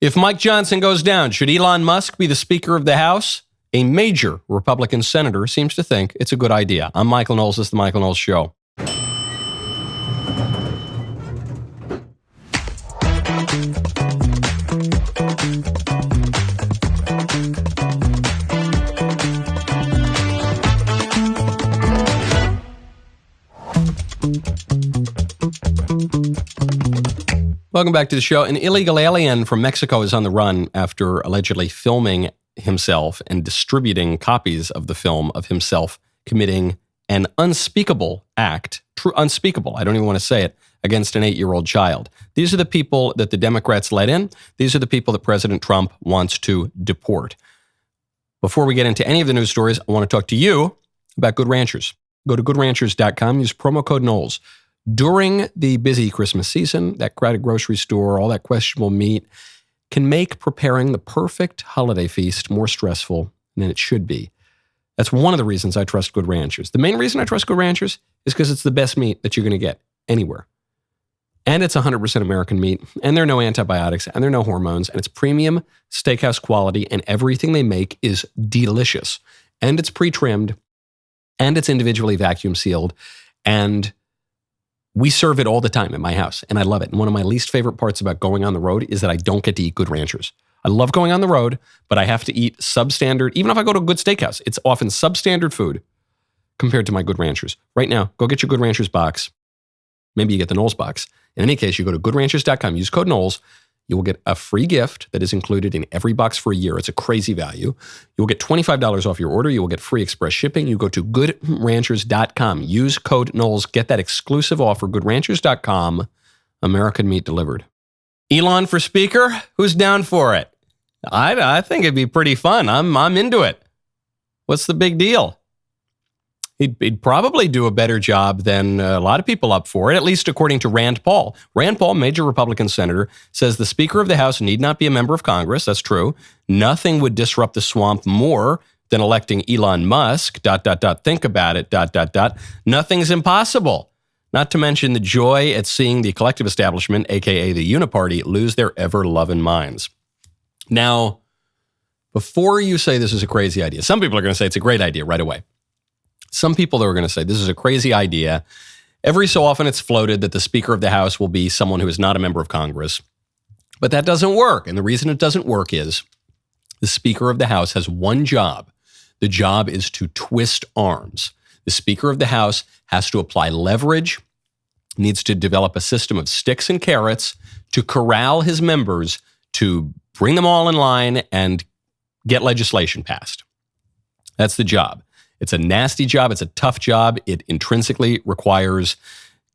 If Mike Johnson goes down, should Elon Musk be the Speaker of the House? A major Republican senator seems to think it's a good idea. I'm Michael Knowles. This is The Michael Knowles Show. Welcome back to the show. An illegal alien from Mexico is on the run after allegedly filming himself and distributing copies of the film of himself committing an unspeakable act, unspeakable, I don't even want to say it, against an 8-year-old child. These are the people that the Democrats let in. These are the people that President Trump wants to deport. Before we get into any of the news stories, I want to talk to you about Good Ranchers. Go to goodranchers.com, use promo code Knowles. During the busy Christmas season, that crowded grocery store, all that questionable meat can make preparing the perfect holiday feast more stressful than it should be. That's one of the reasons I trust Good Ranchers. The main reason I trust Good Ranchers is because it's the best meat that you're going to get anywhere. And it's 100% American meat, and there are no antibiotics, and there are no hormones, and it's premium steakhouse quality, and everything they make is delicious. And it's pre-trimmed, and it's individually vacuum sealed, and we serve it all the time at my house, and I love it. And one of my least favorite parts about going on the road is that I don't get to eat Good Ranchers. I love going on the road, but I have to eat substandard. Even if I go to a good steakhouse, it's often substandard food compared to my Good Ranchers. Right now, go get your Good Ranchers box. Maybe you get the Knowles box. In any case, you go to goodranchers.com, use code Knowles. You will get a free gift that is included in every box for a year. It's a crazy value. You will get $25 off your order. You will get free express shipping. You go to goodranchers.com. Use code Knowles. Get that exclusive offer. Goodranchers.com. American meat delivered. Elon for speaker? Who's down for it? I think it'd be pretty fun. I'm into it. What's the big deal? He'd probably do a better job than a lot of people up for it, at least according to Rand Paul. Rand Paul, major Republican senator, says the Speaker of the House need not be a member of Congress. That's true. Nothing would disrupt the swamp more than electing Elon Musk, ... Think about it, ... Nothing's impossible. Not to mention the joy at seeing the collective establishment, aka the Uniparty, lose their ever-loving minds. Now, before you say this is a crazy idea, some people are going to say it's a great idea right away. Some people are going to say this is a crazy idea. Every so often it's floated that the Speaker of the House will be someone who is not a member of Congress. But that doesn't work. And the reason it doesn't work is the Speaker of the House has one job. The job is to twist arms. The Speaker of the House has to apply leverage, needs to develop a system of sticks and carrots to corral his members, to bring them all in line and get legislation passed. That's the job. It's a nasty job. It's a tough job. It intrinsically requires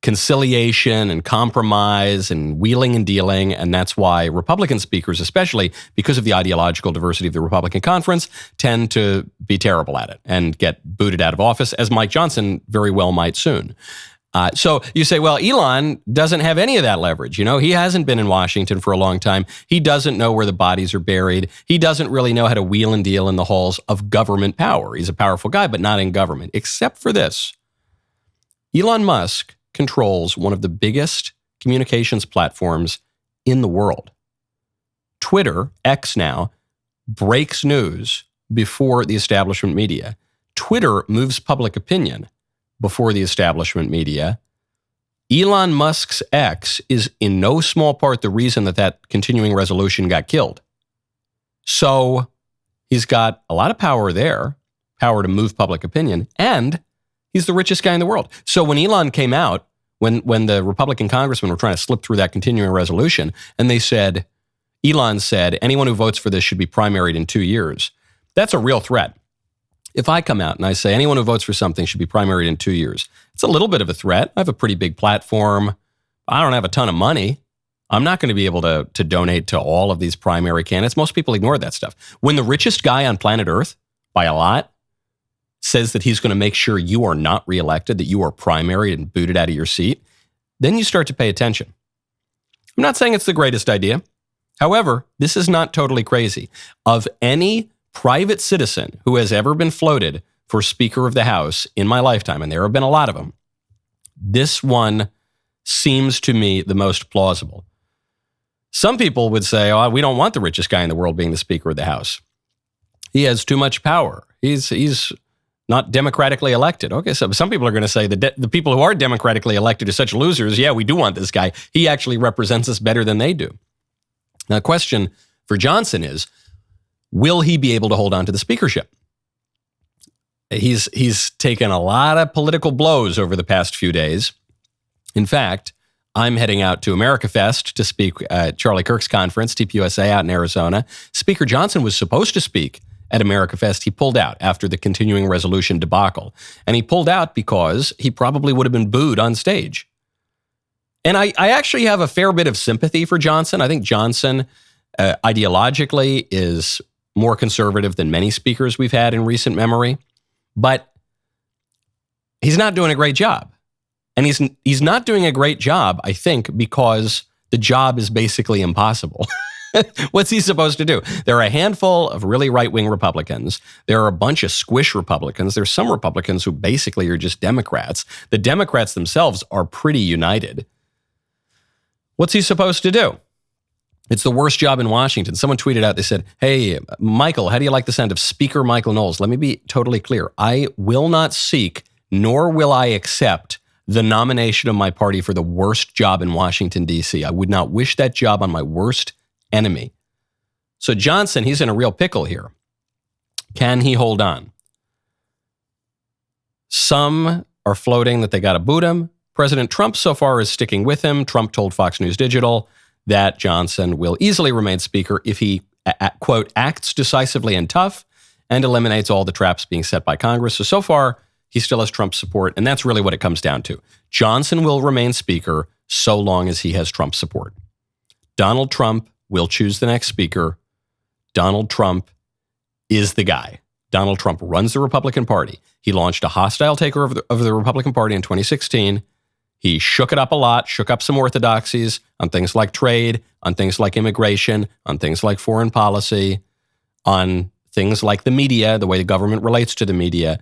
conciliation and compromise and wheeling and dealing. And that's why Republican speakers, especially because of the ideological diversity of the Republican conference, tend to be terrible at it and get booted out of office, as Mike Johnson very well might soon. So you say, well, Elon doesn't have any of that leverage. You know, he hasn't been in Washington for a long time. He doesn't know where the bodies are buried. He doesn't really know how to wheel and deal in the halls of government power. He's a powerful guy, but not in government, except for this. Elon Musk controls one of the biggest communications platforms in the world. Twitter, X now, breaks news before the establishment media. Twitter moves public opinion before the establishment media. Elon Musk's X is in no small part the reason that continuing resolution got killed. So he's got a lot of power there, power to move public opinion, and he's the richest guy in the world. So when Elon came out, when the Republican congressmen were trying to slip through that continuing resolution, and Elon said, anyone who votes for this should be primaried in 2 years. That's a real threat. If I come out and I say anyone who votes for something should be primaried in 2 years, it's a little bit of a threat. I have a pretty big platform. I don't have a ton of money. I'm not going to be able to donate to all of these primary candidates. Most people ignore that stuff. When the richest guy on planet Earth, by a lot, says that he's going to make sure you are not reelected, that you are primaried and booted out of your seat, then you start to pay attention. I'm not saying it's the greatest idea. However, this is not totally crazy. Of any private citizen who has ever been floated for Speaker of the House in my lifetime, and there have been a lot of them, this one seems to me the most plausible. Some people would say, oh, we don't want the richest guy in the world being the Speaker of the House. He has too much power. He's not democratically elected. Okay, so some people are going to say that the people who are democratically elected are such losers. Yeah, we do want this guy. He actually represents us better than they do. Now, the question for Johnson is, will he be able to hold on to the speakership? He's taken a lot of political blows over the past few days. In fact, I'm heading out to America Fest to speak at Charlie Kirk's conference, TPUSA, out in Arizona. Speaker Johnson was supposed to speak at America Fest. He pulled out after the continuing resolution debacle. And he pulled out because he probably would have been booed on stage. And I actually have a fair bit of sympathy for Johnson. I think Johnson ideologically is more conservative than many speakers we've had in recent memory. But he's not doing a great job. And he's not doing a great job, I think, because the job is basically impossible. What's he supposed to do? There are a handful of really right-wing Republicans. There are a bunch of squish Republicans. There's some Republicans who basically are just Democrats. The Democrats themselves are pretty united. What's he supposed to do? It's the worst job in Washington. Someone tweeted out, they said, hey, Michael, how do you like the sound of Speaker Michael Knowles? Let me be totally clear. I will not seek, nor will I accept the nomination of my party for the worst job in Washington, D.C. I would not wish that job on my worst enemy. So Johnson, he's in a real pickle here. Can he hold on? Some are floating that they got to boot him. President Trump so far is sticking with him. Trump told Fox News Digital that Johnson will easily remain Speaker if he, quote, acts decisively and tough and eliminates all the traps being set by Congress. So far, he still has Trump's support, and that's really what it comes down to. Johnson will remain Speaker so long as he has Trump's support. Donald Trump will choose the next Speaker. Donald Trump is the guy. Donald Trump runs the Republican Party. He launched a hostile takeover of the Republican Party in 2016. He shook it up a lot, shook up some orthodoxies on things like trade, on things like immigration, on things like foreign policy, on things like the media, the way the government relates to the media.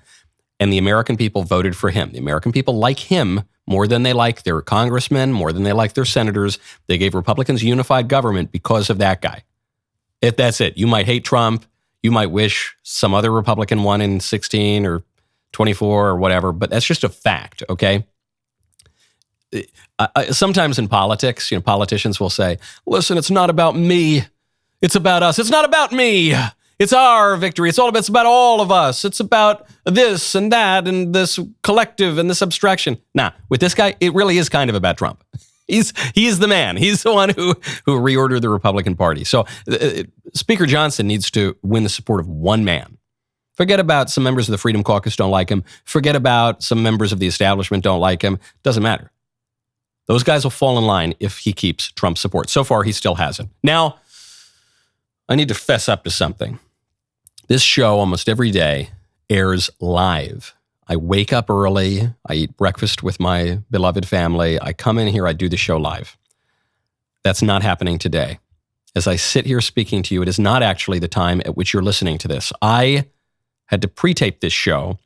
And the American people voted for him. The American people like him more than they like their congressmen, more than they like their senators. They gave Republicans unified government because of that guy. If that's it, you might hate Trump. You might wish some other Republican won in 16 or 24 or whatever, but that's just a fact, okay? Sometimes in politics, politicians will say, listen, it's not about me. It's about us. It's not about me. It's our victory. It's about all of us. It's about this and that and this collective and this abstraction. Nah, with this guy, it really is kind of about Trump. He's the man. He's the one who reordered the Republican Party. So Speaker Johnson needs to win the support of one man. Forget about some members of the Freedom Caucus don't like him. Forget about some members of the establishment don't like him. Doesn't matter. Those guys will fall in line if he keeps Trump's support. So far, he still hasn't. Now, I need to fess up to something. This show, almost every day, airs live. I wake up early. I eat breakfast with my beloved family. I come in here. I do the show live. That's not happening today. As I sit here speaking to you, it is not actually the time at which you're listening to this. I had to pre-tape this show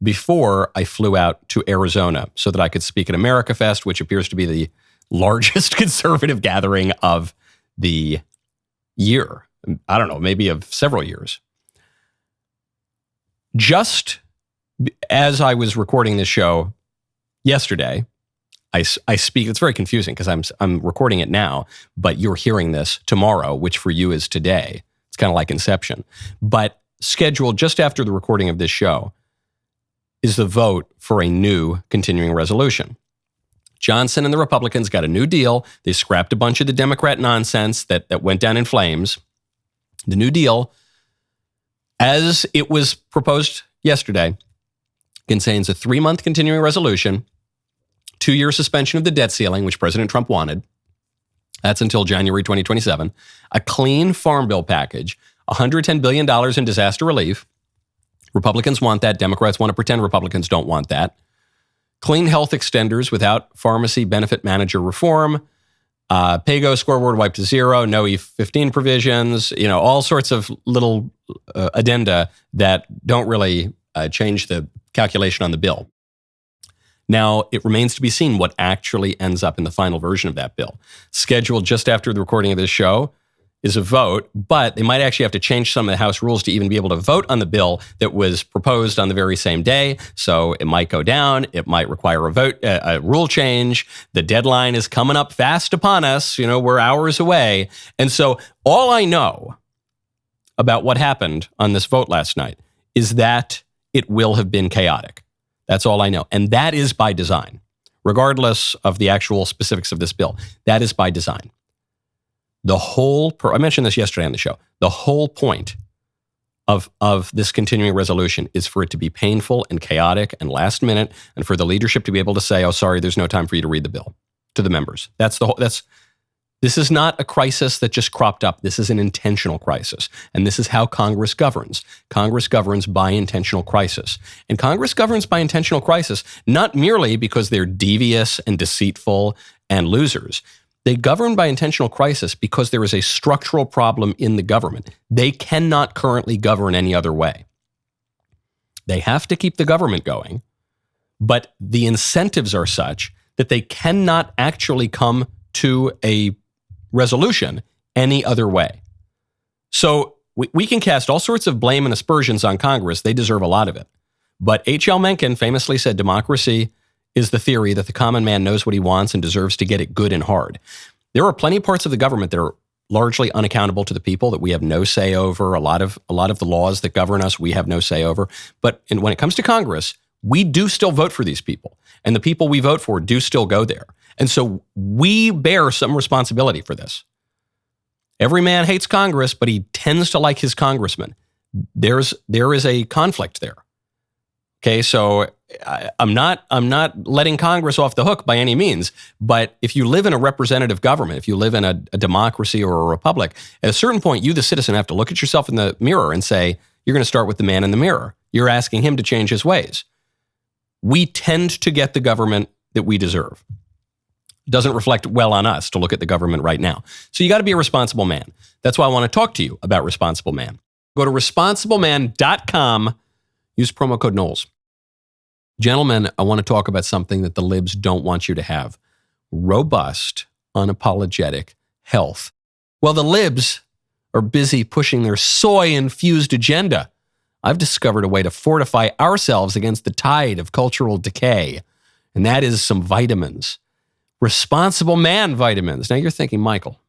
before I flew out to Arizona so that I could speak at America Fest, which appears to be the largest conservative gathering of the year. I don't know, maybe of several years. Just as I was recording this show yesterday, I speak. It's very confusing because I'm recording it now, but you're hearing this tomorrow, which for you is today. It's kind of like Inception. But scheduled just after the recording of this show is the vote for a new continuing resolution. Johnson and the Republicans got a new deal. They scrapped a bunch of the Democrat nonsense that went down in flames. The new deal, as it was proposed yesterday, contains a 3-month continuing resolution, 2-year suspension of the debt ceiling, which President Trump wanted. That's until January 2027. A clean farm bill package, $110 billion in disaster relief. Republicans want that. Democrats want to pretend Republicans don't want that. Clean health extenders without pharmacy benefit manager reform. PAYGO scoreboard wiped to zero. No E15 provisions. All sorts of little addenda that don't really change the calculation on the bill. Now, it remains to be seen what actually ends up in the final version of that bill. Scheduled just after the recording of this show is a vote, but they might actually have to change some of the House rules to even be able to vote on the bill that was proposed on the very same day. So it might go down. It might require a rule change. The deadline is coming up fast upon us. We're hours away. And so all I know about what happened on this vote last night is that it will have been chaotic. That's all I know. And that is by design, regardless of the actual specifics of this bill. That is by design. I mentioned this yesterday on the show. The whole point of this continuing resolution is for it to be painful and chaotic and last minute, and for the leadership to be able to say, "Oh, sorry, there's no time for you to read the bill," to the members. This is not a crisis that just cropped up. This is an intentional crisis. And this is how Congress governs. Congress governs by intentional crisis. And Congress governs by intentional crisis not merely because they're devious and deceitful and losers. They govern by intentional crisis because there is a structural problem in the government. They cannot currently govern any other way. They have to keep the government going, but the incentives are such that they cannot actually come to a resolution any other way. So we can cast all sorts of blame and aspersions on Congress. They deserve a lot of it. But H.L. Mencken famously said democracy is the theory that the common man knows what he wants and deserves to get it good and hard. There are plenty of parts of the government that are largely unaccountable to the people, that we have no say over. A lot of the laws that govern us, we have no say over. But when it comes to Congress, we do still vote for these people. And the people we vote for do still go there. And so we bear some responsibility for this. Every man hates Congress, but he tends to like his congressman. There is a conflict there. Okay, so I'm not letting Congress off the hook by any means, but if you live in a representative government, if you live in a democracy or a republic, at a certain point, you, the citizen, have to look at yourself in the mirror and say, you're going to start with the man in the mirror. You're asking him to change his ways. We tend to get the government that we deserve. It doesn't reflect well on us to look at the government right now. So you got to be a responsible man. That's why I want to talk to you about Responsible Man. Go to responsibleman.com, use promo code Knowles. Gentlemen, I want to talk about something that the libs don't want you to have. Robust, unapologetic health. Well, the libs are busy pushing their soy-infused agenda. I've discovered a way to fortify ourselves against the tide of cultural decay, and that is some vitamins. Responsible Man vitamins. Now you're thinking, Michael,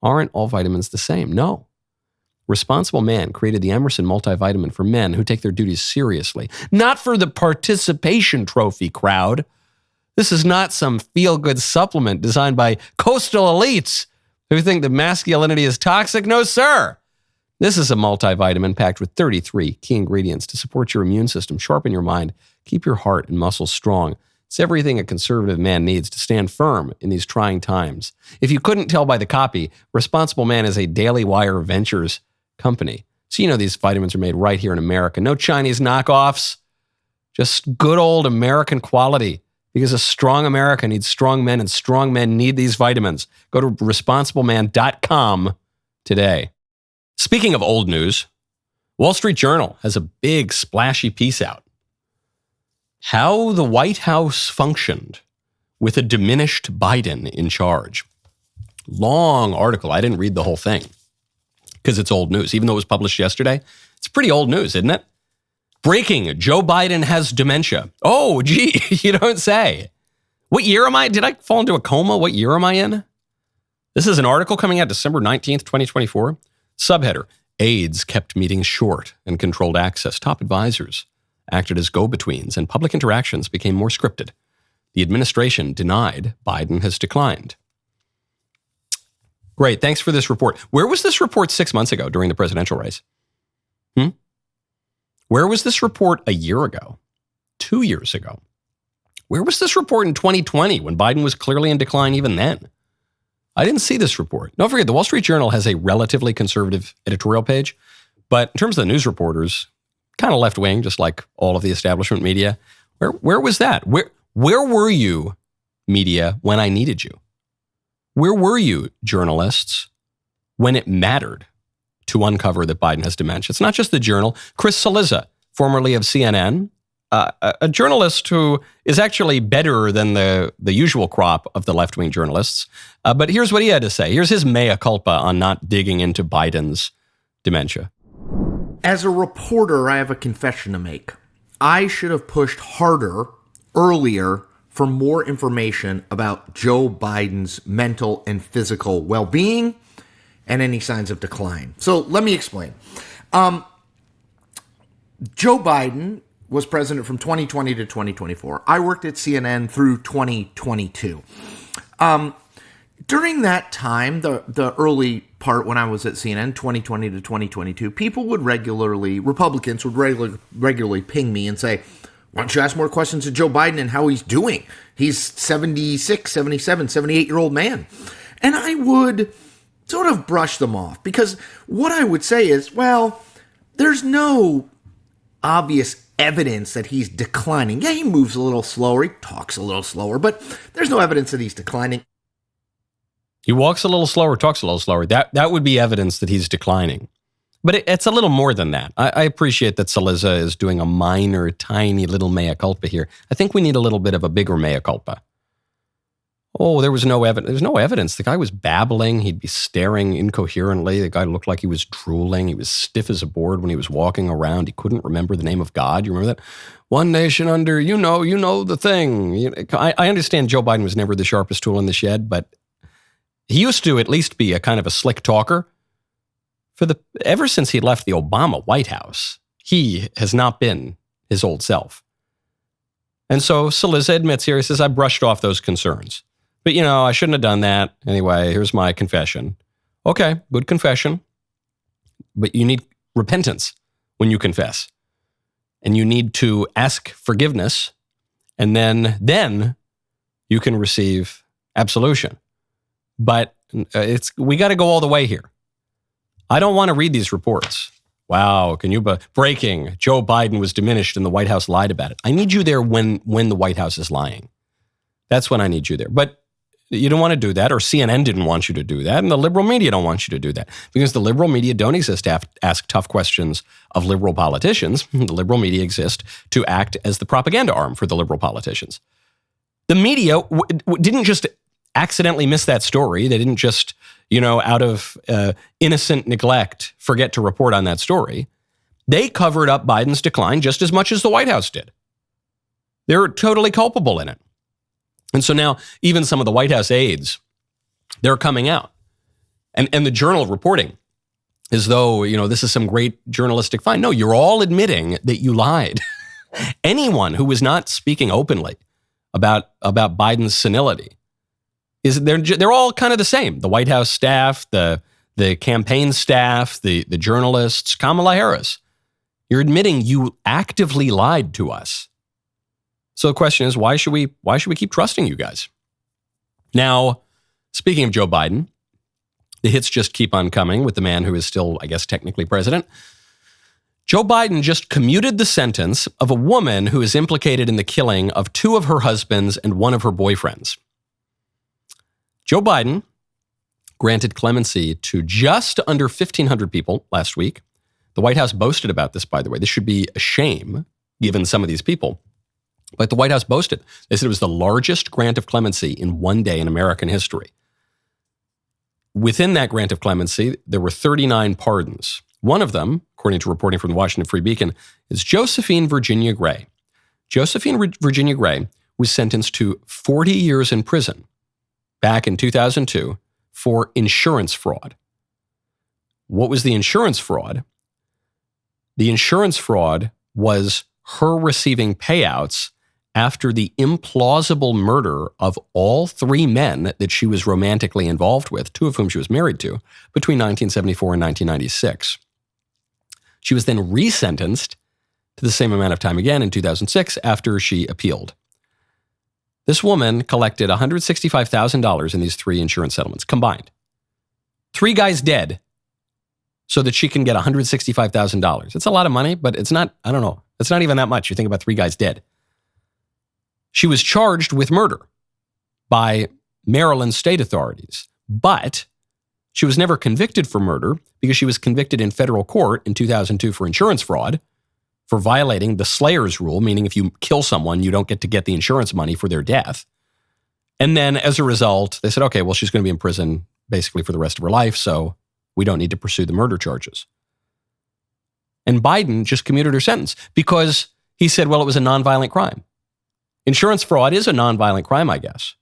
aren't all vitamins the same? No. Responsible Man created the Emerson multivitamin for men who take their duties seriously, not for the participation trophy crowd. This is not some feel-good supplement designed by coastal elites who think that masculinity is toxic. No, sir. This is a multivitamin packed with 33 key ingredients to support your immune system, sharpen your mind, keep your heart and muscles strong. It's everything a conservative man needs to stand firm in these trying times. If you couldn't tell by the copy, Responsible Man is a DailyWire Ventures company. So these vitamins are made right here in America. No Chinese knockoffs, just good old American quality. Because a strong America needs strong men, and strong men need these vitamins. Go to responsibleman.com today. Speaking of old news, Wall Street Journal has a big splashy piece out. How the White House functioned with a diminished Biden in charge. Long article. I didn't read the whole thing because it's old news. Even though it was published yesterday, it's pretty old news, isn't it? Breaking, Joe Biden has dementia. Oh, gee, you don't say. What year am I? Did I fall into a coma? What year am I in? This is an article coming out December 19th, 2024. Subheader, aides kept meetings short and controlled access. Top advisors acted as go-betweens and public interactions became more scripted. The administration denied Biden has declined. Great, thanks for this report. Where was this report 6 months ago during the presidential race? Where was this report a year ago? 2 years ago? Where was this report in 2020 when Biden was clearly in decline even then? I didn't see this report. Don't forget, the Wall Street Journal has a relatively conservative editorial page, but in terms of the news reporters, kind of left-wing, just like all of the establishment media. Where was that? Where were you, media, when I needed you? Where were you, journalists, when it mattered to uncover that Biden has dementia? It's not just the Journal. Chris Cillizza, formerly of CNN, a journalist who is actually better than the usual crop of the left-wing journalists. But here's what he had to say. Here's his mea culpa on not digging into Biden's dementia. As a reporter, I have a confession to make. I should have pushed harder earlier for more information about Joe Biden's mental and physical well-being and any signs of decline. So let me explain. Joe Biden was president from 2020 to 2024. I worked at CNN through 2022. During that time, the early part when I was at CNN, 2020 to 2022, Republicans would regularly ping me and say, why don't you ask more questions to Joe Biden and how he's doing? He's 76, 77, 78-year-old man. And I would sort of brush them off because what I would say is, well, there's no obvious evidence that he's declining. Yeah, he moves a little slower, he talks a little slower, but there's no evidence that he's declining. He walks a little slower, talks a little slower. That would be evidence that he's declining. But it's a little more than that. I appreciate that Cillizza is doing a minor, tiny little mea culpa here. I think we need a little bit of a bigger mea culpa. Oh, there was no evidence. There's no evidence. The guy was babbling. He'd be staring incoherently. The guy looked like he was drooling. He was stiff as a board when he was walking around. He couldn't remember the name of God. You remember that? One nation under, you know the thing. I understand Joe Biden was never the sharpest tool in the shed, but he used to at least be a kind of a slick talker. Ever since he left the Obama White House, he has not been his old self. And so Cillizza admits here, he says, I brushed off those concerns. But, I shouldn't have done that. Anyway, here's my confession. Okay, good confession. But you need repentance when you confess. And you need to ask forgiveness. And then you can receive absolution. But we got to go all the way here. I don't want to read these reports. Wow, breaking, Joe Biden was diminished and the White House lied about it. I need you there when the White House is lying. That's when I need you there. But you don't want to do that, or CNN didn't want you to do that, and the liberal media don't want you to do that, because the liberal media don't exist to ask tough questions of liberal politicians. The liberal media exist to act as the propaganda arm for the liberal politicians. The media didn't just accidentally miss that story. They didn't just, out of innocent neglect, forget to report on that story. They covered up Biden's decline just as much as the White House did. They're totally culpable in it. And so now even some of the White House aides, they're coming out. And the Journal reporting as though, this is some great journalistic find. No, you're all admitting that you lied. Anyone who was not speaking openly about Biden's senility, they're all kind of the same. The White House staff, the campaign staff, the journalists, Kamala Harris. You're admitting you actively lied to us. So the question is, why should we keep trusting you guys? Now, speaking of Joe Biden, the hits just keep on coming with the man who is still, I guess, technically president. Joe Biden just commuted the sentence of a woman who is implicated in the killing of 2 of her husbands and 1 of her boyfriends. Joe Biden granted clemency to just under 1,500 people last week. The White House boasted about this, by the way. This should be a shame, given some of these people. But the White House boasted. They said it was the largest grant of clemency in one day in American history. Within that grant of clemency, there were 39 pardons. One of them, according to reporting from the Washington Free Beacon, is Josephine Virginia Gray. Josephine Virginia Gray was sentenced to 40 years in prison back in 2002 for insurance fraud. What was the insurance fraud? The insurance fraud was her receiving payouts after the implausible murder of all 3 men that she was romantically involved with, 2 of whom she was married to, between 1974 and 1996. She was then resentenced to the same amount of time again in 2006 after she appealed. This woman collected $165,000 in these 3 insurance settlements combined. 3 guys dead so that she can get $165,000. It's a lot of money, but it's not, it's not even that much. You think about 3 guys dead. She was charged with murder by Maryland state authorities, but she was never convicted for murder because she was convicted in federal court in 2002 for insurance fraud. for violating the Slayer's rule, meaning if you kill someone, you don't get to get the insurance money for their death. And then as a result, they said, okay, well, she's going to be in prison basically for the rest of her life, so we don't need to pursue the murder charges. And Biden just commuted her sentence because he said, well, it was a nonviolent crime. Insurance fraud is a nonviolent crime, I guess.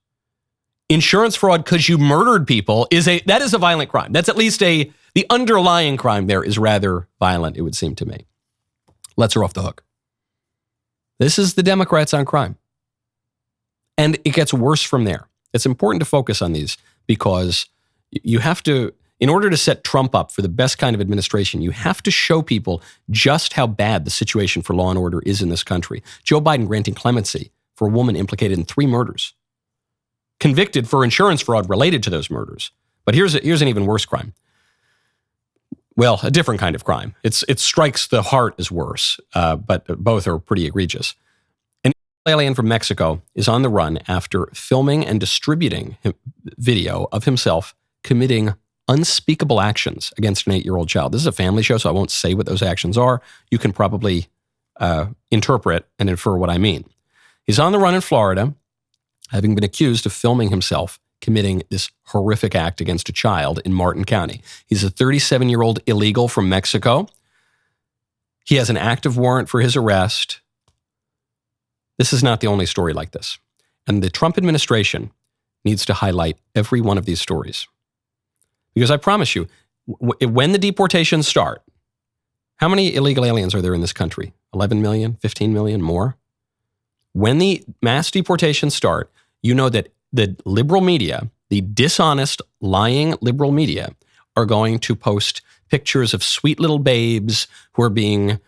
Insurance fraud because you murdered people that is a violent crime. That's at least the underlying crime there is rather violent, it would seem to me. Lets her off the hook. This is the Democrats on crime. And it gets worse from there. It's important to focus on these because you have to, in order to set Trump up for the best kind of administration, you have to show people just how bad the situation for law and order is in this country. Joe Biden granting clemency for a woman implicated in 3 murders, convicted for insurance fraud related to those murders. But here's an even worse crime. Well, a different kind of crime. It strikes the heart as worse, but both are pretty egregious. An alien from Mexico is on the run after filming and distributing video of himself committing unspeakable actions against an 8-year-old child. This is a family show, so I won't say what those actions are. You can probably interpret and infer what I mean. He's on the run in Florida, having been accused of filming himself committing this horrific act against a child in Martin County. He's a 37-year-old illegal from Mexico. He has an active warrant for his arrest. This is not the only story like this. And the Trump administration needs to highlight every one of these stories. Because I promise you, when the deportations start, how many illegal aliens are there in this country? 11 million, 15 million, more? When the mass deportations start, you know that the liberal media, the dishonest, lying liberal media, are going to post pictures of sweet little babes who are being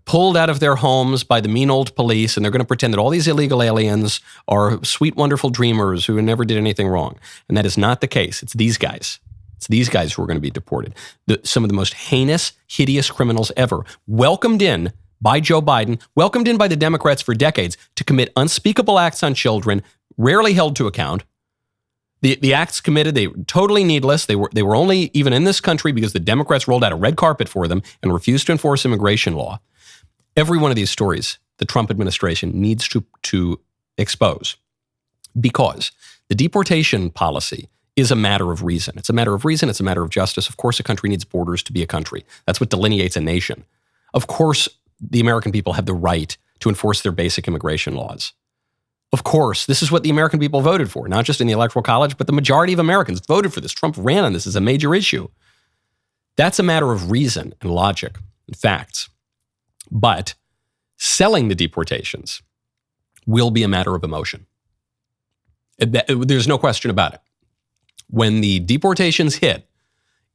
pulled out of their homes by the mean old police, and they're going to pretend that all these illegal aliens are sweet, wonderful dreamers who never did anything wrong. And that is not the case. It's these guys. It's these guys who are going to be deported. Some of the most heinous, hideous criminals ever, welcomed in by Joe Biden, welcomed in by the Democrats for decades to commit unspeakable acts on children, rarely held to account. The acts committed, they were totally needless. They were only even in this country because the Democrats rolled out a red carpet for them and refused to enforce immigration law. Every one of these stories, the Trump administration needs to expose because the deportation policy is a matter of reason. It's a matter of reason. It's a matter of justice. Of course, a country needs borders to be a country. That's what delineates a nation. Of course, the American people have the right to enforce their basic immigration laws. Of course, this is what the American people voted for, not just in the Electoral College, but the majority of Americans voted for this. Trump ran on this as a major issue. That's a matter of reason and logic and facts. But selling the deportations will be a matter of emotion. There's no question about it. When the deportations hit,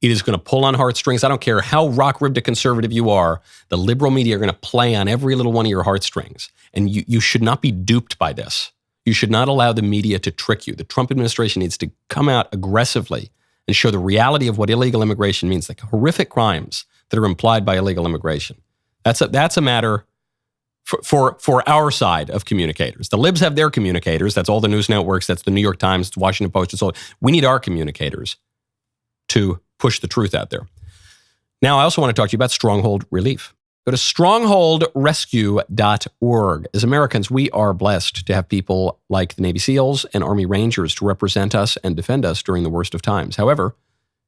it is going to pull on heartstrings. I don't care how rock-ribbed a conservative you are, the liberal media are going to play on every little one of your heartstrings. And you should not be duped by this. You should not allow the media to trick you. The Trump administration needs to come out aggressively and show the reality of what illegal immigration means, the horrific crimes that are implied by illegal immigration. That's a matter for our side of communicators. The libs have their communicators. That's all the news networks. That's the New York Times, the Washington Post. It's all. We need our communicators to push the truth out there. Now, I also want to talk to you about Stronghold Relief. Go to strongholdrescue.org. As Americans, we are blessed to have people like the Navy SEALs and Army Rangers to represent us and defend us during the worst of times. However,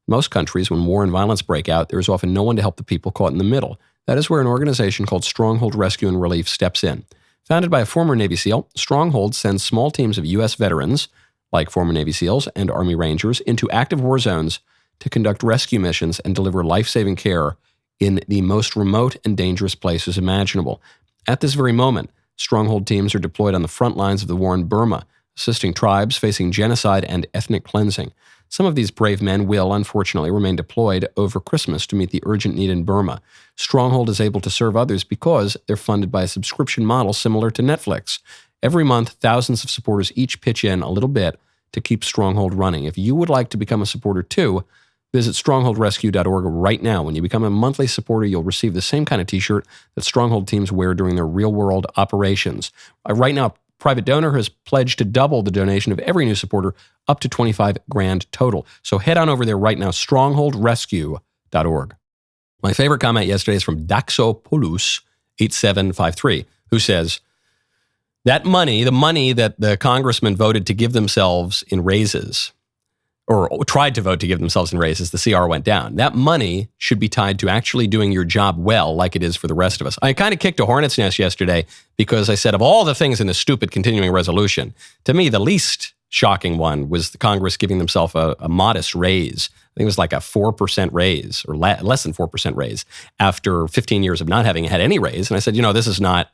in most countries, when war and violence break out, there is often no one to help the people caught in the middle. That is where an organization called Stronghold Rescue and Relief steps in. Founded by a former Navy SEAL, Stronghold sends small teams of U.S. veterans, like former Navy SEALs and Army Rangers, into active war zones to conduct rescue missions and deliver life-saving care in the most remote and dangerous places imaginable. At this very moment, Stronghold teams are deployed on the front lines of the war in Burma, assisting tribes facing genocide and ethnic cleansing. Some of these brave men will, unfortunately, remain deployed over Christmas to meet the urgent need in Burma. Stronghold is able to serve others because they're funded by a subscription model similar to Netflix. Every month, thousands of supporters each pitch in a little bit to keep Stronghold running. If you would like to become a supporter too, visit strongholdrescue.org right now. When you become a monthly supporter, you'll receive the same kind of t-shirt that Stronghold teams wear during their real-world operations. Right now, a private donor has pledged to double the donation of every new supporter up to $25,000 total. So head on over there right now, strongholdrescue.org. My favorite comment yesterday is from Daxopoulos, 8753, who says, that money, the money that the congressmen voted to give themselves in raises, or tried to vote to give themselves in raises, the CR went down. That money should be tied to actually doing your job well, like it is for the rest of us. I kind of kicked a hornet's nest yesterday because I said, of all the things in this stupid continuing resolution, to me, the least shocking one was the Congress giving themselves a modest raise. I think it was like a 4% raise, or less than 4% raise, after 15 years of not having had any raise. And I said, this is not,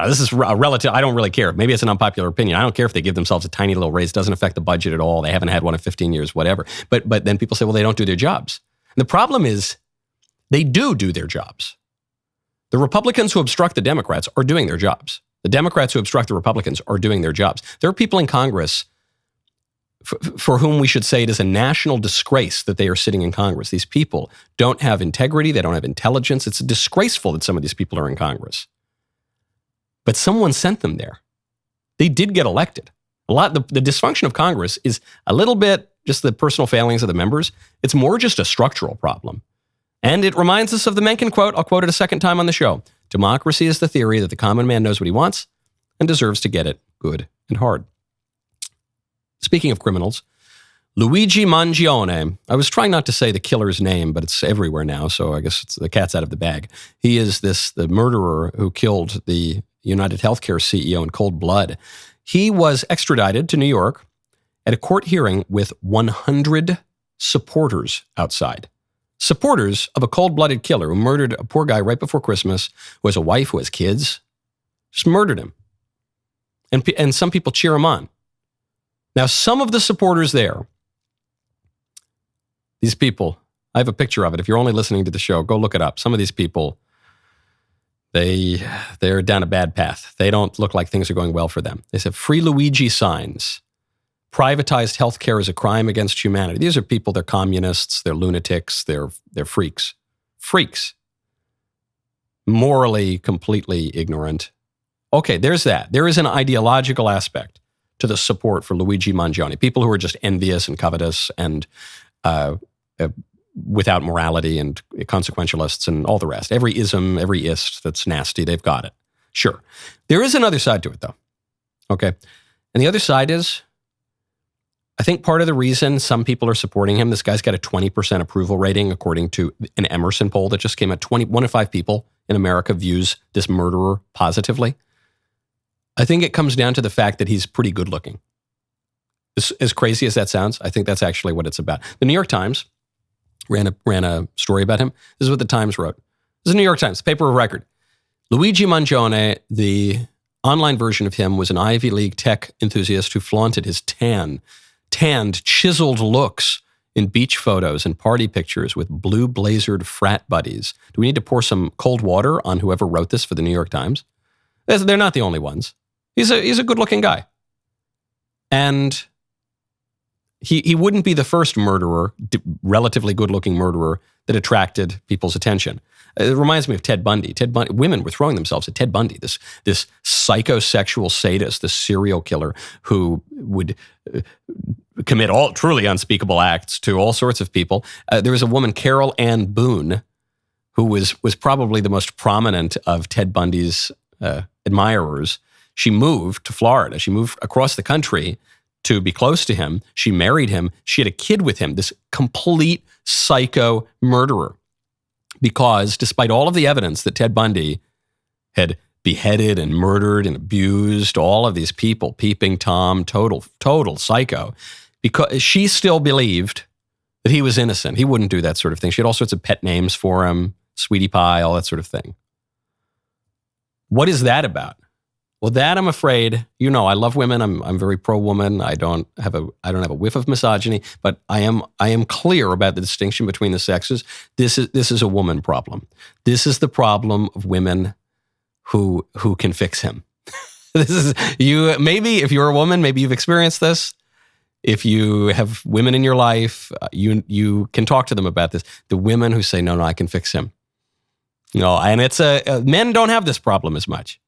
this is a relative. I don't really care. Maybe it's an unpopular opinion. I don't care if they give themselves a tiny little raise. It doesn't affect the budget at all. They haven't had one in 15 years, whatever. But then people say, well, they don't do their jobs. And the problem is they do their jobs. The Republicans who obstruct the Democrats are doing their jobs. The Democrats who obstruct the Republicans are doing their jobs. There are people in Congress for whom we should say it is a national disgrace that they are sitting in Congress. These people don't have integrity. They don't have intelligence. It's disgraceful that some of these people are in Congress. But someone sent them there. They did get elected. The dysfunction of Congress is a little bit just the personal failings of the members. It's more just a structural problem. And it reminds us of the Mencken quote. I'll quote it a second time on the show. Democracy is the theory that the common man knows what he wants and deserves to get it good and hard. Speaking of criminals, Luigi Mangione. I was trying not to say the killer's name, but it's everywhere now, so I guess the cat's out of the bag. He is the murderer who killed the United Healthcare CEO in cold blood. He was extradited to New York at a court hearing with 100 supporters outside. Supporters of a cold-blooded killer who murdered a poor guy right before Christmas, who has a wife, who has kids, just murdered him. And some people cheer him on. Now, some of the supporters there, these people, I have a picture of it. If you're only listening to the show, go look it up. Some of these people, they're down a bad path. They don't look like things are going well for them. They have Free Luigi signs. Privatized healthcare is a crime against humanity. These are people, they're communists, they're lunatics, they're freaks. Freaks. Morally, completely ignorant. Okay, there's that. There is an ideological aspect to the support for Luigi Mangione. People who are just envious and covetous and without morality and consequentialists and all the rest. Every ism, every ist that's nasty, they've got it. Sure. There is another side to it, though. Okay. And the other side is, I think part of the reason some people are supporting him, this guy's got a 20% approval rating, according to an Emerson poll that just came out. 1 in 5 people in America views this murderer positively. I think it comes down to the fact that he's pretty good looking. As crazy as that sounds, I think that's actually what it's about. The New York Times ran a story about him. This is what the Times wrote. This is the New York Times, paper of record. Luigi Mangione, the online version of him, was an Ivy League tech enthusiast who flaunted his tanned, chiseled looks in beach photos and party pictures with blue blazered frat buddies. Do we need to pour some cold water on whoever wrote this for the New York Times? They're not the only ones. He's a good-looking guy. And he wouldn't be the first murderer, relatively good-looking murderer, that attracted people's attention. It reminds me of Ted Bundy. Women were throwing themselves at Ted Bundy, this psychosexual sadist, this serial killer who would commit all truly unspeakable acts to all sorts of people. There was a woman, Carol Ann Boone, who was probably the most prominent of Ted Bundy's admirers. She moved to Florida. She moved across the country to be close to him. She married him. She had a kid with him, this complete psycho murderer. Because despite all of the evidence that Ted Bundy had beheaded and murdered and abused all of these people, Peeping Tom, total psycho, because she still believed that he was innocent. He wouldn't do that sort of thing. She had all sorts of pet names for him, Sweetie Pie, all that sort of thing. What is that about? Well, that I'm afraid, I love women. I'm very pro-woman. I don't have a whiff of misogyny, but I am clear about the distinction between the sexes. This is a woman problem. This is the problem of women who can fix him. This is you. Maybe if you're a woman, maybe you've experienced this. If you have women in your life, you can talk to them about this. The women who say, no, I can fix him. And it's men don't have this problem as much.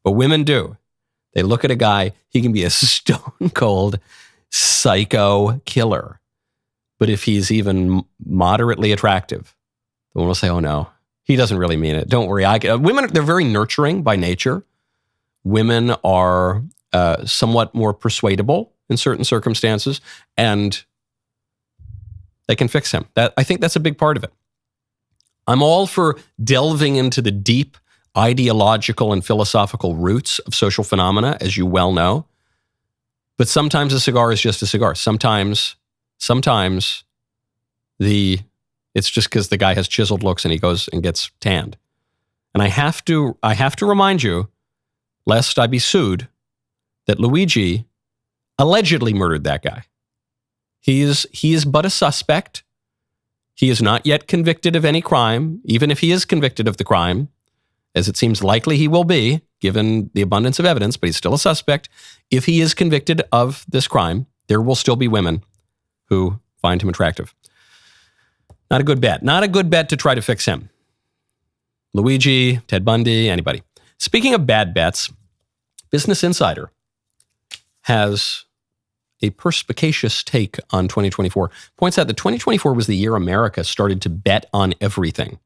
But women do. They look at a guy, he can be a stone cold psycho killer. But if he's even moderately attractive, the woman will say, oh no, He doesn't really mean it. Don't worry. Women, they're very nurturing by nature. Women are somewhat more persuadable in certain circumstances, and they can fix him. I think that's a big part of it. I'm all for delving into the deep ideological and philosophical roots of social phenomena, as you well know. But sometimes a cigar is just a cigar. Sometimes it's just because the guy has chiseled looks and he goes and gets tanned. And I have to remind you, lest I be sued, that Luigi allegedly murdered that guy. He is but a suspect. He is not yet convicted of any crime, even if he is convicted of the crime, as it seems likely he will be, given the abundance of evidence, but he's still a suspect. If he is convicted of this crime, there will still be women who find him attractive. Not a good bet. Not a good bet to try to fix him. Luigi, Ted Bundy, anybody. Speaking of bad bets, Business Insider has a perspicacious take on 2024. Points out that 2024 was the year America started to bet on everything.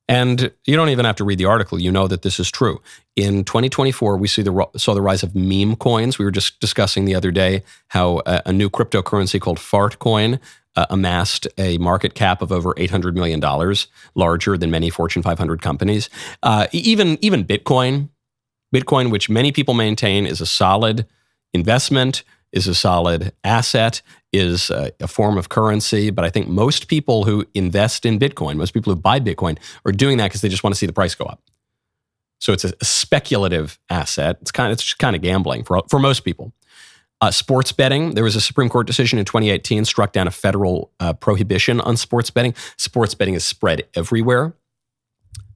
And you don't even have to read the article. You know that this is true. In 2024, we saw the rise of meme coins. We were just discussing the other day how a new cryptocurrency called Fart Coin amassed a market cap of over $800 million, larger than many Fortune 500 companies. Even Bitcoin, which many people maintain is a solid investment, is a solid asset, is a form of currency. But I think most people who invest in Bitcoin, most people who buy Bitcoin, are doing that because they just want to see the price go up. So it's a speculative asset. It's just kind of gambling for most people. Sports betting. There was a Supreme Court decision in 2018 struck down a federal prohibition on sports betting. Sports betting is spread everywhere.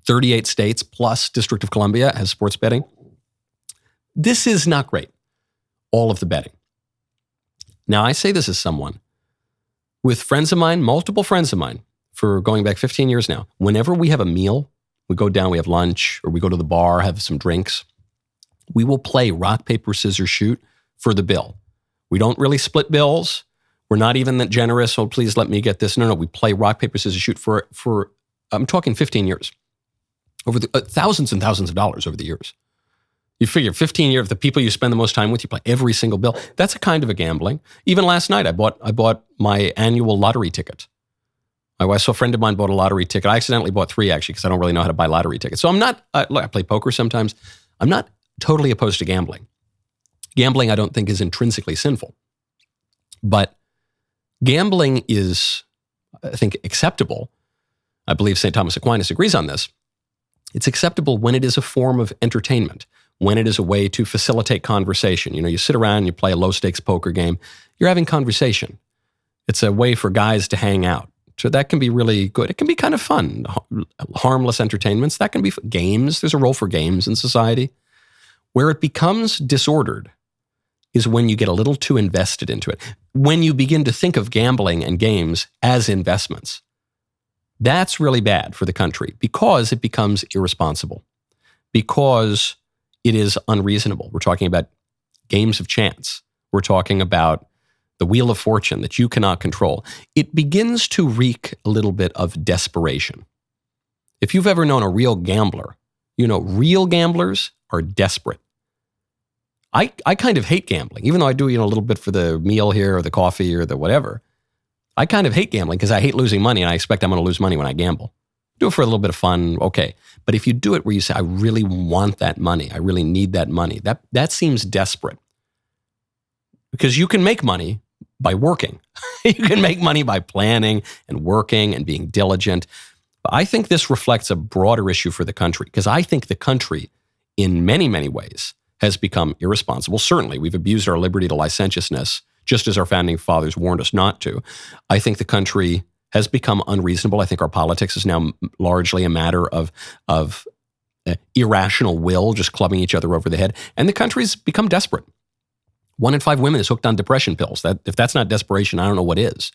38 states plus District of Columbia has sports betting. This is not great. All of the betting. Now, I say this as someone with friends of mine, multiple friends of mine, for going back 15 years now. Whenever we have a meal, we go down, we have lunch, or we go to the bar, have some drinks, we will play rock, paper, scissors, shoot for the bill. We don't really split bills. We're not even that generous. Oh, please let me get this. No, we play rock, paper, scissors, shoot for I'm talking 15 years. Over the thousands and thousands of dollars over the years. You figure 15 years, the people you spend the most time with, you play every single bill. That's a kind of a gambling. Even last night, I bought my annual lottery ticket. My wife, so a friend of mine bought a lottery ticket. I accidentally bought 3, actually, because I don't really know how to buy lottery tickets. So I'm not, I play poker sometimes. I'm not totally opposed to gambling. Gambling, I don't think, is intrinsically sinful. But gambling is, I think, acceptable. I believe St. Thomas Aquinas agrees on this. It's acceptable when it is a form of entertainment, when it is a way to facilitate conversation. You know, you sit around, you play a low-stakes poker game, you're having conversation. It's a way for guys to hang out. So that can be really good. It can be kind of fun. Harmless entertainments, that can be games. There's a role for games in society. Where it becomes disordered is when you get a little too invested into it. When you begin to think of gambling and games as investments. That's really bad for the country because it becomes irresponsible. Because it is unreasonable. We're talking about games of chance. We're talking about the wheel of fortune that you cannot control. It begins to reek a little bit of desperation. If you've ever known a real gambler, you know real gamblers are desperate. I kind of hate gambling, even though I do a little bit for the meal here or the coffee or the whatever. I kind of hate gambling because I hate losing money and I expect I'm going to lose money when I gamble. Do it for a little bit of fun, okay. But if you do it where you say, I really want that money, I really need that money, that seems desperate. Because you can make money by working. You can make money by planning and working and being diligent. But I think this reflects a broader issue for the country, because I think the country, in many, many ways, has become irresponsible. Certainly, we've abused our liberty to licentiousness, just as our founding fathers warned us not to. I think the country has become unreasonable. I think our politics is now largely a matter of irrational will, just clubbing each other over the head. And the country's become desperate. 1 in 5 women is hooked on depression pills. If that's not desperation, I don't know what is.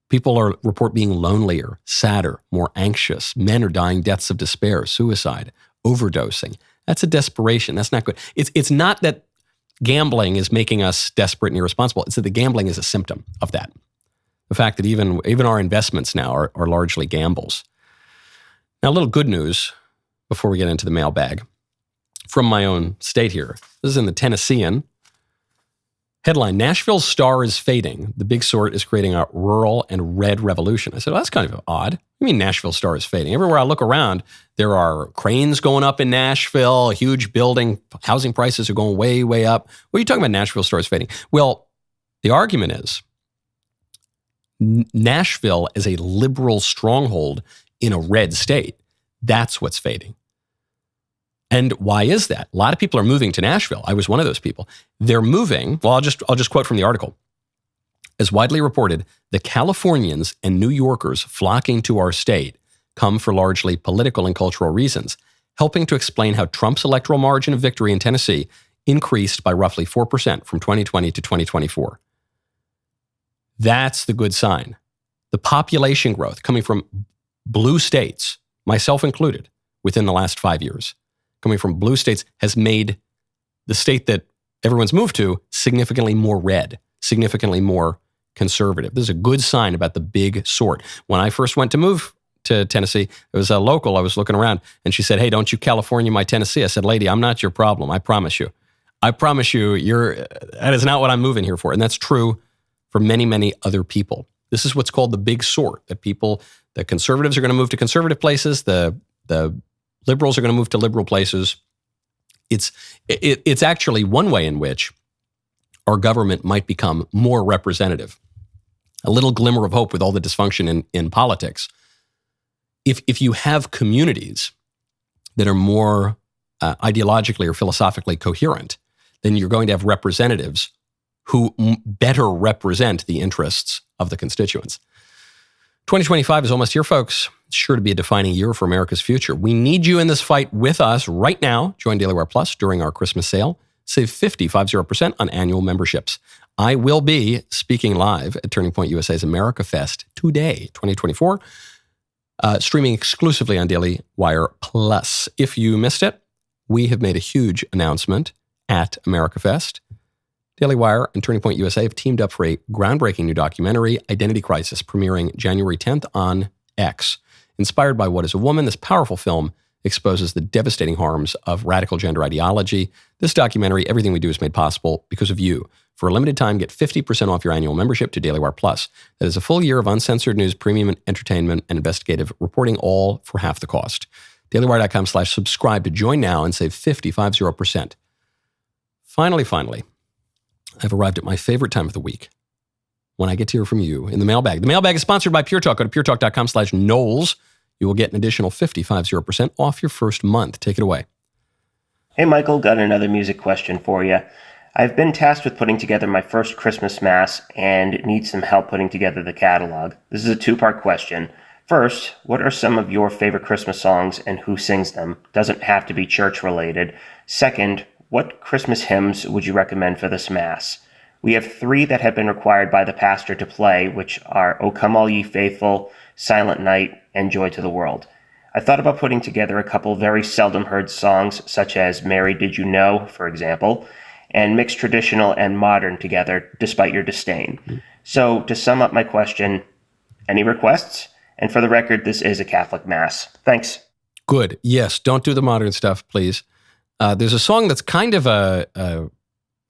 People report being lonelier, sadder, more anxious. Men are dying deaths of despair, suicide, overdosing. That's a desperation. That's not good. It's not that gambling is making us desperate and irresponsible. It's that the gambling is a symptom of that. The fact that even our investments now are largely gambles. Now, a little good news before we get into the mailbag from my own state here. This is in the Tennessean. Headline, Nashville's star is fading. The big sort is creating a rural and red revolution. I said, well, that's kind of odd. I mean, Nashville's star is fading. Everywhere I look around, there are cranes going up in Nashville, a huge building, housing prices are going way, way up. What are you talking about Nashville star is fading? Well, the argument is Nashville is a liberal stronghold in a red state. That's what's fading. And why is that? A lot of people are moving to Nashville. I was one of those people. They're moving. Well, I'll just quote from the article. As widely reported, the Californians and New Yorkers flocking to our state come for largely political and cultural reasons, helping to explain how Trump's electoral margin of victory in Tennessee increased by roughly 4% from 2020 to 2024. That's the good sign. The population growth coming from blue states, myself included, within the last 5 years, coming from blue states has made the state that everyone's moved to significantly more red, significantly more conservative. This is a good sign about the big sort. When I first went to move to Tennessee, it was a local. I was looking around and she said, hey, don't you California my Tennessee? I said, lady, I'm not your problem. I promise you. I promise you, that is not what I'm moving here for. And that's true for many, many other people. This is what's called the big sort, that the conservatives are going to move to conservative places. The liberals are going to move to liberal places. It's actually one way in which our government might become more representative. A little glimmer of hope with all the dysfunction in politics. If you have communities that are more ideologically or philosophically coherent, then you're going to have representatives who better represent the interests of the constituents. 2025 is almost here, folks. It's sure to be a defining year for America's future. We need you in this fight with us right now. Join DailyWire Plus during our Christmas sale. Save 50% on annual memberships. I will be speaking live at Turning Point USA's America Fest today, 2024, streaming exclusively on DailyWire Plus. If you missed it, we have made a huge announcement at America Fest. DailyWire and Turning Point USA have teamed up for a groundbreaking new documentary, Identity Crisis, premiering January 10th on X. Inspired by What is a Woman, this powerful film exposes the devastating harms of radical gender ideology. This documentary, Everything We Do, is made possible because of you. For a limited time, get 50% off your annual membership to DailyWire Plus. That is a full year of uncensored news, premium entertainment, and investigative reporting, all for half the cost. DailyWire.com/subscribe to join now and save 50%. Finally, I've arrived at my favorite time of the week, when I get to hear from you in the mailbag. The mailbag is sponsored by Pure Talk. Go to puretalk.com/Knowles. You will get an additional 50% off your first month. Take it away. Hey, Michael, got another music question for you. I've been tasked with putting together my first Christmas Mass and need some help putting together the catalog. This is a two-part question. First, what are some of your favorite Christmas songs and who sings them? Doesn't have to be church-related. Second, what Christmas hymns would you recommend for this Mass? We have 3 that have been required by the pastor to play, which are O Come All Ye Faithful, Silent Night, and Joy to the World. I thought about putting together a couple very seldom heard songs, such as Mary Did You Know, for example, and mix traditional and modern together, despite your disdain. So, to sum up my question, any requests? And for the record, this is a Catholic Mass. Thanks. Good. Yes, don't do the modern stuff, please. There's a song that's kind of a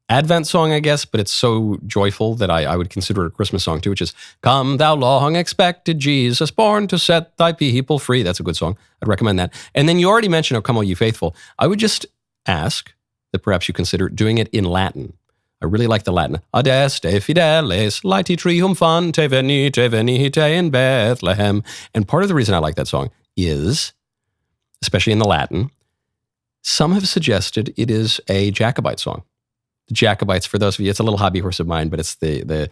Advent song, I guess, but it's so joyful that I would consider it a Christmas song too, which is, Come thou long expected Jesus, born to set thy people free. That's a good song. I'd recommend that. And then you already mentioned, O Come All Ye Faithful. I would just ask that perhaps you consider doing it in Latin. I really like the Latin. Adeste fideles, laeti triumphante venite in Bethlehem. And part of the reason I like that song is, especially in the Latin, some have suggested it is a Jacobite song. The Jacobites, for those of you, it's a little hobby horse of mine, but it's the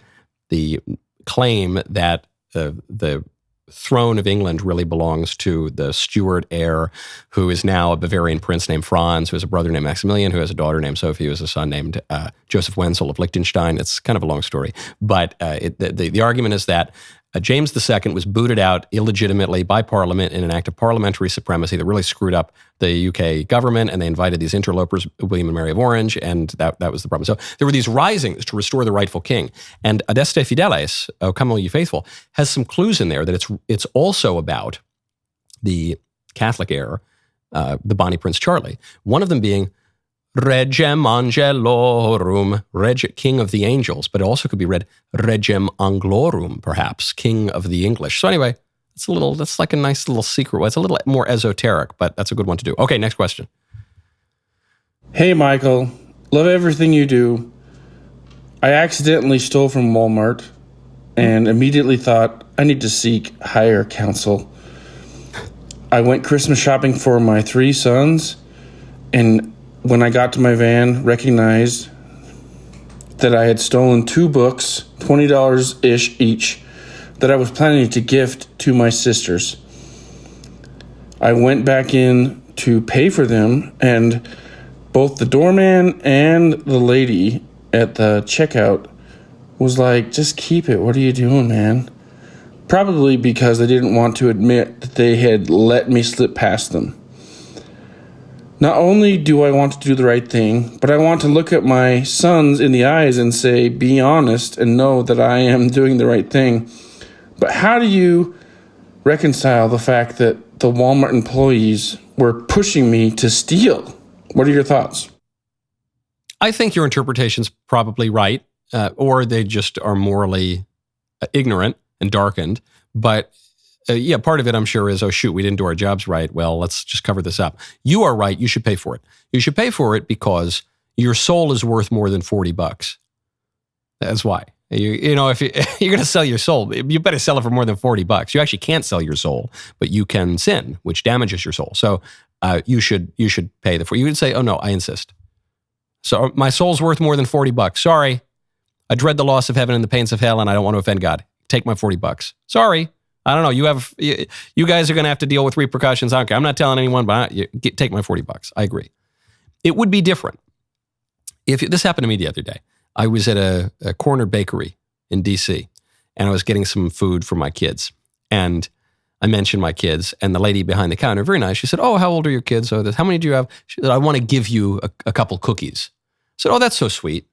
claim that the throne of England really belongs to the Stuart heir, who is now a Bavarian prince named Franz, who has a brother named Maximilian, who has a daughter named Sophie, who has a son named Joseph Wenzel of Liechtenstein. It's kind of a long story. But the argument is that James II was booted out illegitimately by Parliament in an act of parliamentary supremacy that really screwed up the UK government, and they invited these interlopers, William and Mary of Orange, and that was the problem. So there were these risings to restore the rightful king. And Adeste Fideles, O Come All Ye Faithful, has some clues in there that it's also about the Catholic air, the Bonnie Prince Charlie. One of them being Regem Angelorum, King of the Angels, but it also could be read Regem Anglorum, perhaps, King of the English. So anyway, that's like a nice little secret. Well, it's a little more esoteric, but that's a good one to do. Okay, next question. Hey, Michael. Love everything you do. I accidentally stole from Walmart and immediately thought I need to seek higher counsel. I went Christmas shopping for my 3 sons, and when I got to my van, recognized that I had stolen 2 books, $20-ish each, that I was planning to gift to my sisters. I went back in to pay for them, and both the doorman and the lady at the checkout was like, just keep it. What are you doing, man? Probably because they didn't want to admit that they had let me slip past them. Not only do I want to do the right thing, but I want to look at my sons in the eyes and say, be honest and know that I am doing the right thing. But how do you reconcile the fact that the Walmart employees were pushing me to steal? What are your thoughts? I think your interpretation's probably right, or they just are morally ignorant and darkened. But yeah, part of it, I'm sure, is, oh, shoot, we didn't do our jobs right. Well, let's just cover this up. You are right. You should pay for it. You should pay for it because your soul is worth more than $40. That's why. You know, if you're going to sell your soul, you better sell it for more than $40. You actually can't sell your soul, but you can sin, which damages your soul. So you should pay the. You would say, oh no, I insist. So my soul's worth more than $40. Sorry, I dread the loss of heaven and the pains of hell, and I don't want to offend God. Take my $40. Sorry. I don't know. You guys are going to have to deal with repercussions. I don't care. I'm not telling anyone, but take my $40. I agree. It would be different if this happened to me the other day. I was at a corner bakery in D.C. and I was getting some food for my kids. And I mentioned my kids, and the lady behind the counter, very nice, she said, oh, how old are your kids? Oh, how many do you have? She said, I want to give you a couple cookies. I said, oh, that's so sweet.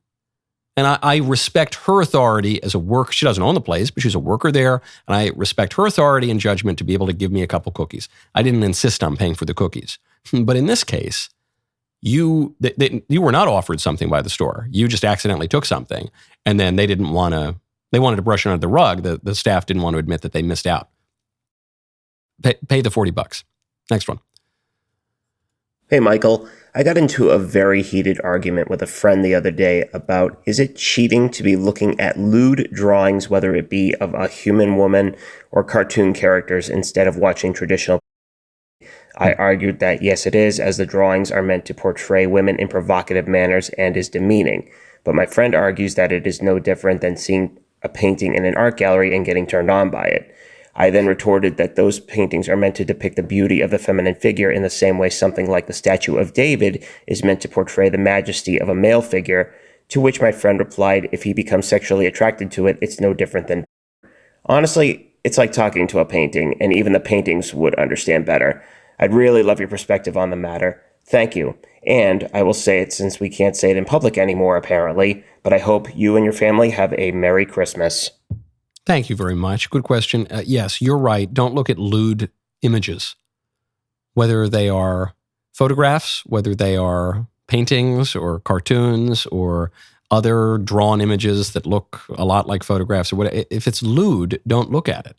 And I respect her authority as a worker. She doesn't own the place, but she's a worker there. And I respect her authority and judgment to be able to give me a couple cookies. I didn't insist on paying for the cookies. But in this case, you were not offered something by the store. You just accidentally took something. And then they wanted to brush it under the rug. The staff didn't want to admit that they missed out. Pay the $40. Next one. Hey, Michael. I got into a very heated argument with a friend the other day about, is it cheating to be looking at lewd drawings, whether it be of a human woman or cartoon characters, instead of watching traditional? I argued that yes, it is, as the drawings are meant to portray women in provocative manners and is demeaning. But my friend argues that it is no different than seeing a painting in an art gallery and getting turned on by it. I then retorted that those paintings are meant to depict the beauty of the feminine figure in the same way something like the statue of David is meant to portray the majesty of a male figure, to which my friend replied, if he becomes sexually attracted to it, it's no different than... Honestly, it's like talking to a painting, and even the paintings would understand better. I'd really love your perspective on the matter. Thank you. And I will say it since we can't say it in public anymore, apparently, but I hope you and your family have a Merry Christmas. Thank you very much. Good question. Yes, you're right. Don't look at lewd images, whether they are photographs, whether they are paintings or cartoons or other drawn images that look a lot like photographs or whatever. If it's lewd, don't look at it.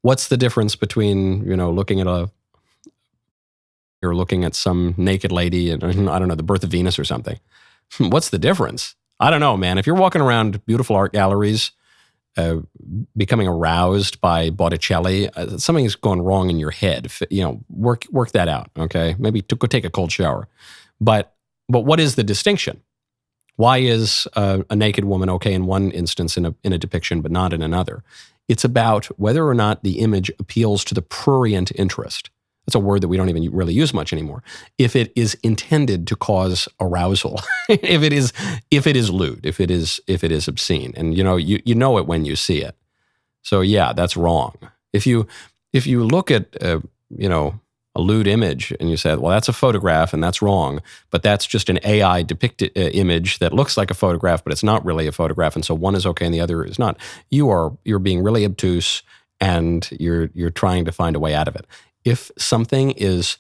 What's the difference between, looking at you're looking at some naked lady and, I don't know, the birth of Venus or something? What's the difference? I don't know, man. If you're walking around beautiful art galleries, becoming aroused by Botticelli, something's gone wrong in your head. Work that out. Okay, maybe go take a cold shower. But what is the distinction? Why is a naked woman okay in one instance in a depiction, but not in another? It's about whether or not the image appeals to the prurient interest. That's a word that we don't even really use much anymore. If it is intended to cause arousal, if it is lewd, if it is obscene, and you know it when you see it. So yeah, that's wrong. If you look at a lewd image and you say, well, that's a photograph and that's wrong, but that's just an AI depicted image that looks like a photograph, but it's not really a photograph, and so one is okay and the other is not. You're being really obtuse, and you're trying to find a way out of it. if something is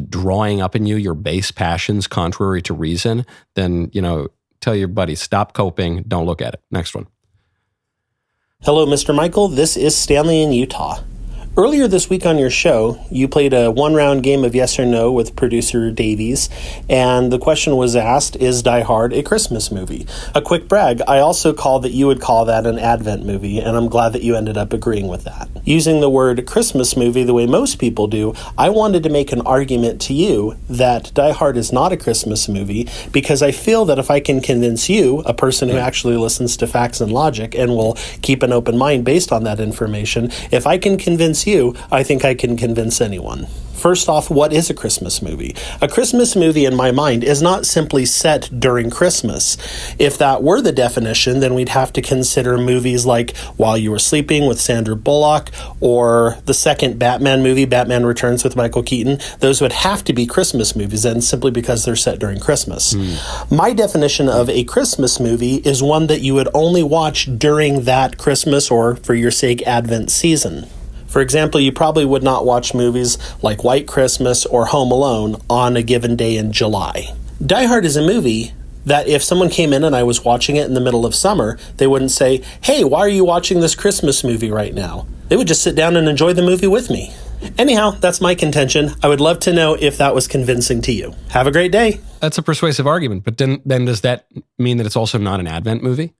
drawing up in you your base passions contrary to reason, then, tell your buddy, stop coping, don't look at it. Next one. Hello, Mr. Michael. This is Stanley in Utah. Earlier this week on your show, you played a one-round game of yes or no with producer Davies, and the question was asked, is Die Hard a Christmas movie? A quick brag, I also called that you would call that an Advent movie, and I'm glad that you ended up agreeing with that. Using the word Christmas movie the way most people do, I wanted to make an argument to you that Die Hard is not a Christmas movie, because I feel that if I can convince you, a person who actually listens to facts and logic and will keep an open mind based on that information, if I can convince you, I think I can convince anyone. First off, what is a Christmas movie? A Christmas movie, in my mind, is not simply set during Christmas. If that were the definition, then we'd have to consider movies like While You Were Sleeping with Sandra Bullock, or the second Batman movie, Batman Returns with Michael Keaton. Those would have to be Christmas movies, and simply because they're set during Christmas. My definition of a Christmas movie is one that you would only watch during that Christmas, or, for your sake, Advent season. For example, you probably would not watch movies like White Christmas or Home Alone on a given day in July. Die Hard is a movie that if someone came in and I was watching it in the middle of summer, they wouldn't say, hey, why are you watching this Christmas movie right now? They would just sit down and enjoy the movie with me. Anyhow, that's my contention. I would love to know if that was convincing to you. Have a great day. That's a persuasive argument, but then does that mean that it's also not an Advent movie?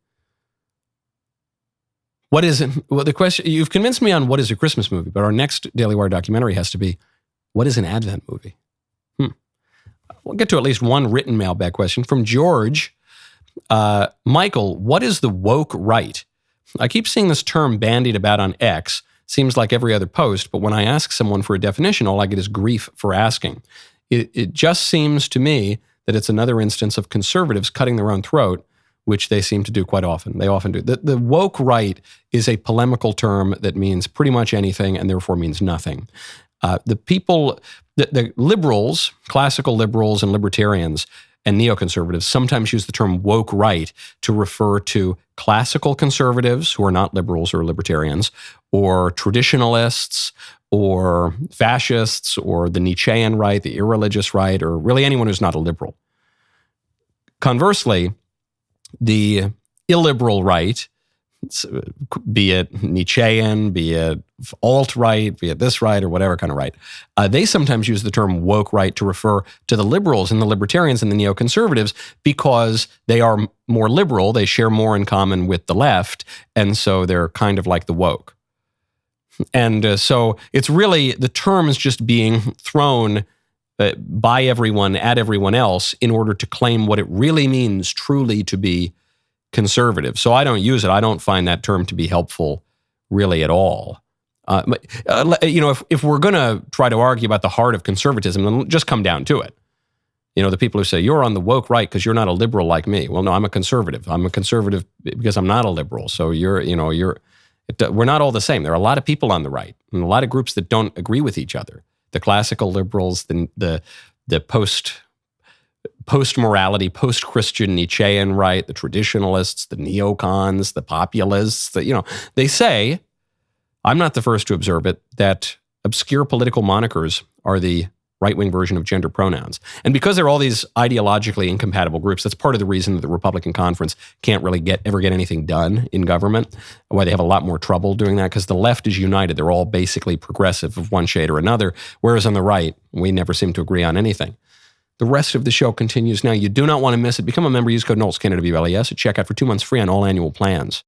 What is it? Well, the question, you've convinced me on what is a Christmas movie, but our next Daily Wire documentary has to be, what is an Advent movie? We'll get to at least one written mailbag question from George. Michael, what is the woke right? I keep seeing this term bandied about on X. Seems like every other post, but when I ask someone for a definition, all I get is grief for asking. It just seems to me that it's another instance of conservatives cutting their own throat, which they seem to do quite often. They often do. The woke right is a polemical term that means pretty much anything and therefore means nothing. The liberals, classical liberals and libertarians and neoconservatives sometimes use the term woke right to refer to classical conservatives who are not liberals or libertarians, or traditionalists, or fascists, or the Nietzschean right, the irreligious right, or really anyone who's not a liberal. Conversely, the illiberal right, be it Nietzschean, be it alt-right, be it this right or whatever kind of right, they sometimes use the term woke right to refer to the liberals and the libertarians and the neoconservatives because they are more liberal, they share more in common with the left, and so they're kind of like the woke. And so it's really, the term is just being thrown by everyone at everyone else in order to claim what it really means truly to be conservative. So I don't use it. I don't find that term to be helpful really at all. If we're going to try to argue about the heart of conservatism, then just come down to it. The people who say, you're on the woke right because you're not a liberal like me. Well, no, I'm a conservative. I'm a conservative because I'm not a liberal. So we're not all the same. There are a lot of people on the right and a lot of groups that don't agree with each other. The classical liberals, the post-morality, post-Christian Nietzschean right, the traditionalists, the neocons, the populists, they say, I'm not the first to observe it, that obscure political monikers are the right-wing version of gender pronouns. And because there are all these ideologically incompatible groups, that's part of the reason that the Republican conference can't really ever get anything done in government, why they have a lot more trouble doing that, because the left is united. They're all basically progressive of one shade or another, whereas on the right, we never seem to agree on anything. The rest of the show continues now. You do not want to miss it. Become a member. Use code Knowles, KNWLES, at checkout for 2 months free on all annual plans.